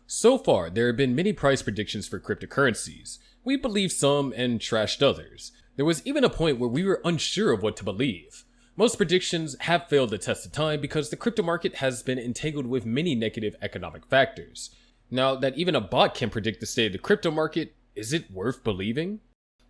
So far, there have been many price predictions for cryptocurrencies. We believed some and trashed others. There was even a point where we were unsure of what to believe. Most predictions have failed the test of time because the crypto market has been entangled with many negative economic factors. Now that even a bot can predict the state of the crypto market, is it worth believing?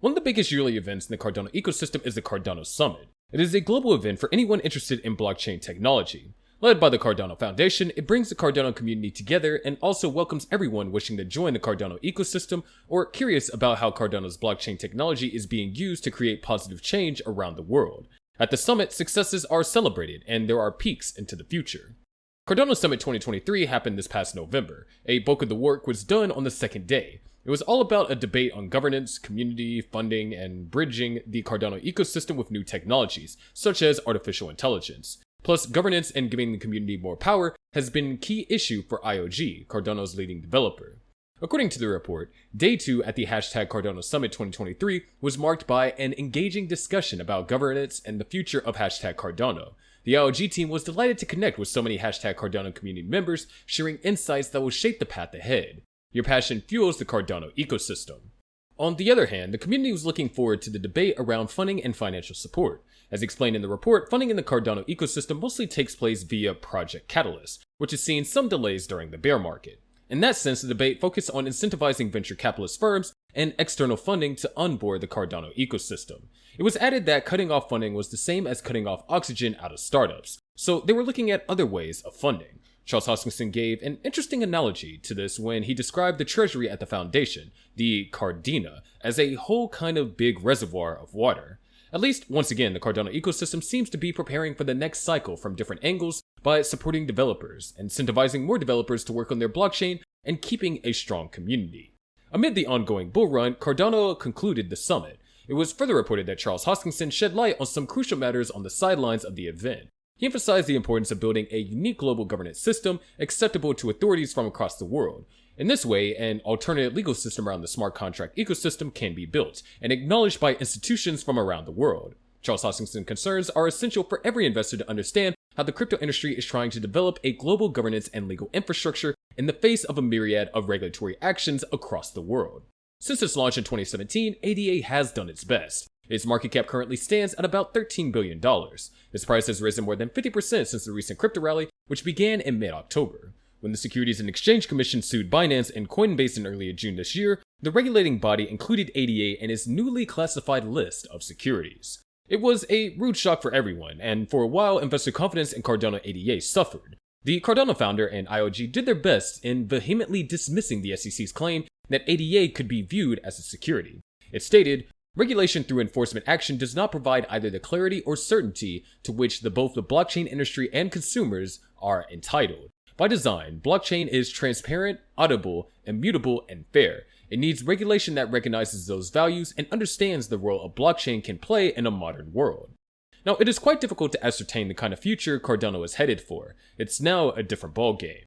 One of the biggest yearly events in the Cardano ecosystem is the Cardano Summit. It is a global event for anyone interested in blockchain technology. Led by the Cardano Foundation, it brings the Cardano community together and also welcomes everyone wishing to join the Cardano ecosystem or curious about how Cardano's blockchain technology is being used to create positive change around the world. At the summit, successes are celebrated and there are peaks into the future. Cardano Summit 2023 happened this past November. A bulk of the work was done on the second day. It was all about a debate on governance, community, funding, and bridging the Cardano ecosystem with new technologies, such as artificial intelligence. Plus, governance and giving the community more power has been a key issue for IOG, Cardano's leading developer. According to the report, Day 2 at the #Cardano Summit 2023 was marked by an engaging discussion about governance and the future of #Cardano. The IOG team was delighted to connect with so many #Cardano community members, sharing insights that will shape the path ahead. Your passion fuels the Cardano ecosystem. On the other hand, the community was looking forward to the debate around funding and financial support. As explained in the report, funding in the Cardano ecosystem mostly takes place via Project Catalyst, which has seen some delays during the bear market. In that sense, the debate focused on incentivizing venture capitalist firms and external funding to onboard the Cardano ecosystem. It was added that cutting off funding was the same as cutting off oxygen out of startups, so they were looking at other ways of funding. Charles Hoskinson gave an interesting analogy to this when he described the treasury at the foundation, the Cardina, as a whole kind of big reservoir of water. At least, once again, the Cardano ecosystem seems to be preparing for the next cycle from different angles by supporting developers, incentivizing more developers to work on their blockchain, and keeping a strong community. Amid the ongoing bull run, Cardano concluded the summit. It was further reported that Charles Hoskinson shed light on some crucial matters on the sidelines of the event. He emphasized the importance of building a unique global governance system acceptable to authorities from across the world. In this way, an alternative legal system around the smart contract ecosystem can be built and acknowledged by institutions from around the world. Charles Hoskinson's concerns are essential for every investor to understand how the crypto industry is trying to develop a global governance and legal infrastructure in the face of a myriad of regulatory actions across the world. Since its launch in 2017, ADA has done its best. Its market cap currently stands at about $13 billion. Its price has risen more than 50% since the recent crypto rally, which began in mid-October. When the Securities and Exchange Commission sued Binance and Coinbase in early June this year, the regulating body included ADA in its newly classified list of securities. It was a rude shock for everyone, and for a while, investor confidence in Cardano ADA suffered. The Cardano founder and IOG did their best in vehemently dismissing the SEC's claim that ADA could be viewed as a security. It stated, "Regulation through enforcement action does not provide either the clarity or certainty to which both the blockchain industry and consumers are entitled. By design, blockchain is transparent, auditable, immutable, and fair. It needs regulation that recognizes those values and understands the role a blockchain can play in a modern world." Now, it is quite difficult to ascertain the kind of future Cardano is headed for. It's now a different ballgame.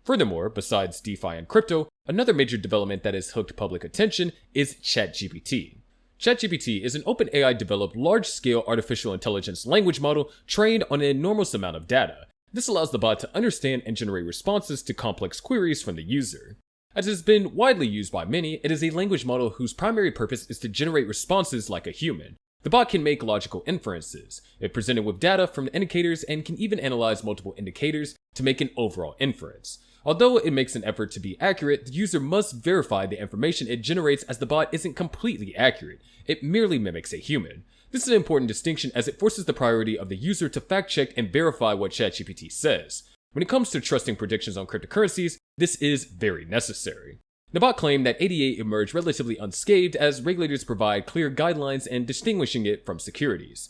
Furthermore, besides DeFi and crypto, another major development that has hooked public attention is ChatGPT. ChatGPT is an OpenAI-developed large-scale artificial intelligence language model trained on an enormous amount of data. This allows the bot to understand and generate responses to complex queries from the user. As it has been widely used by many, it is a language model whose primary purpose is to generate responses like a human. The bot can make logical inferences. It presented with data from indicators and can even analyze multiple indicators to make an overall inference. Although it makes an effort to be accurate, the user must verify the information it generates, as the bot isn't completely accurate. It merely mimics a human. This is an important distinction as it forces the priority of the user to fact check and verify what ChatGPT says. When it comes to trusting predictions on cryptocurrencies, this is very necessary. The bot claimed that ADA emerged relatively unscathed as regulators provide clear guidelines and distinguishing it from securities.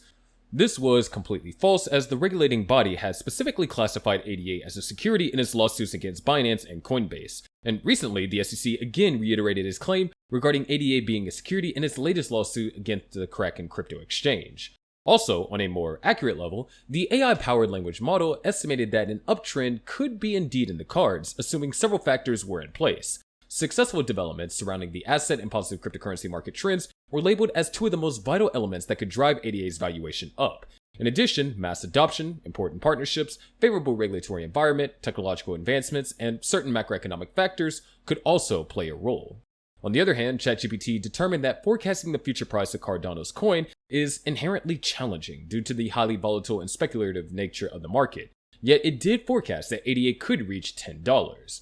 This was completely false, as the regulating body has specifically classified ADA as a security in its lawsuits against Binance and Coinbase. And recently, the SEC again reiterated its claim regarding ADA being a security in its latest lawsuit against the Kraken crypto exchange. Also, on a more accurate level, the AI-powered language model estimated that an uptrend could be indeed in the cards, assuming several factors were in place. Successful developments surrounding the asset and positive cryptocurrency market trends were labeled as two of the most vital elements that could drive ADA's valuation up. In addition, mass adoption, important partnerships, favorable regulatory environment, technological advancements, and certain macroeconomic factors could also play a role. On the other hand, ChatGPT determined that forecasting the future price of Cardano's coin is inherently challenging due to the highly volatile and speculative nature of the market, yet it did forecast that ADA could reach $10.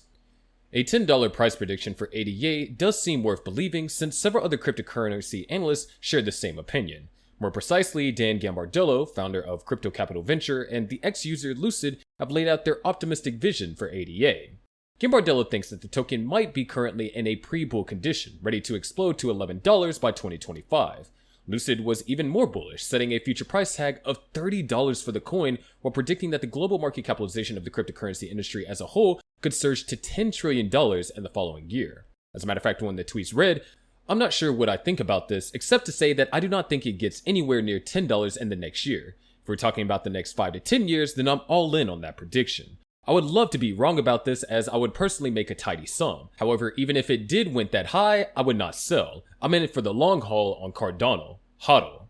A $10 price prediction for ADA does seem worth believing since several other cryptocurrency analysts share the same opinion. More precisely, Dan Gambardella, founder of Crypto Capital Venture, and the ex-user Lucid have laid out their optimistic vision for ADA. Gambardella thinks that the token might be currently in a pre-bull condition, ready to explode to $11 by 2025. Lucid was even more bullish, setting a future price tag of $30 for the coin, while predicting that the global market capitalization of the cryptocurrency industry as a whole could surge to $10 trillion in the following year. As a matter of fact, when the tweets read, "I'm not sure what I think about this, except to say that I do not think it gets anywhere near $10 in the next year. If we're talking about the next 5 to 10 years, then I'm all in on that prediction. I would love to be wrong about this as I would personally make a tidy sum. However, even if it did went that high, I would not sell. I'm in it for the long haul on Cardano. HODL."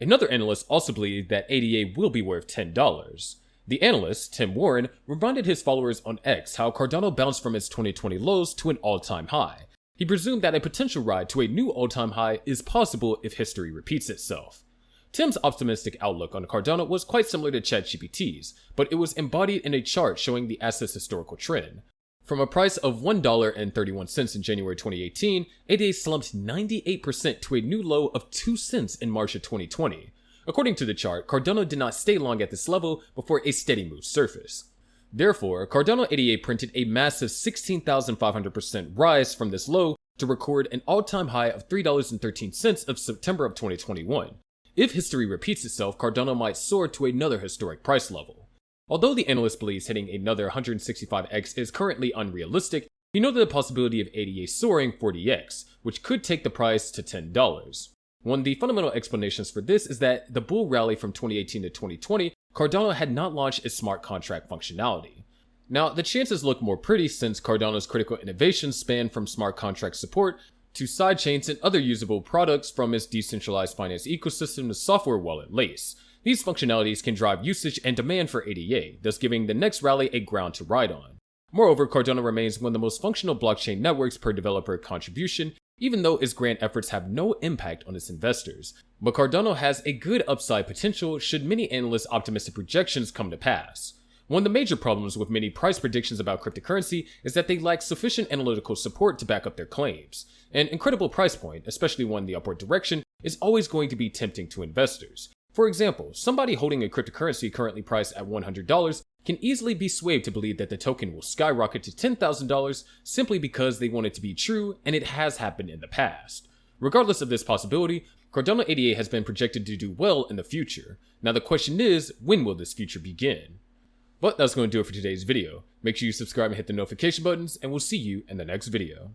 Another analyst also believed that ADA will be worth $10. The analyst, Tim Warren, reminded his followers on X how Cardano bounced from its 2020 lows to an all-time high. He presumed that a potential ride to a new all-time high is possible if history repeats itself. Tim's optimistic outlook on Cardano was quite similar to ChatGPT's, but it was embodied in a chart showing the asset's historical trend. From a price of $1.31 in January 2018, ADA slumped 98% to a new low of 2 cents in March of 2020. According to the chart, Cardano did not stay long at this level before a steady move surfaced. Therefore, Cardano ADA printed a massive 16,500% rise from this low to record an all-time high of $3.13 of September of 2021. If history repeats itself, Cardano might soar to another historic price level. Although the analyst believes hitting another 165x is currently unrealistic, he noted the possibility of ADA soaring 40x, which could take the price to $10. One of the fundamental explanations for this is that the bull rally from 2018 to 2020, Cardano had not launched its smart contract functionality. Now, the chances look more pretty since Cardano's critical innovations span from smart contract support to sidechains and other usable products, from its decentralized finance ecosystem to software wallet Lace. These functionalities can drive usage and demand for ADA, thus giving the next rally a ground to ride on. Moreover, Cardano remains one of the most functional blockchain networks per developer contribution, even though its grant efforts have no impact on its investors. But Cardano has a good upside potential should many analysts' optimistic projections come to pass. One of the major problems with many price predictions about cryptocurrency is that they lack sufficient analytical support to back up their claims. An incredible price point, especially one in the upward direction, is always going to be tempting to investors. For example, somebody holding a cryptocurrency currently priced at $100 can easily be swayed to believe that the token will skyrocket to $10,000 simply because they want it to be true, and it has happened in the past. Regardless of this possibility, Cardano ADA has been projected to do well in the future. Now the question is, when will this future begin? But that's going to do it for today's video. Make sure you subscribe and hit the notification buttons, and we'll see you in the next video.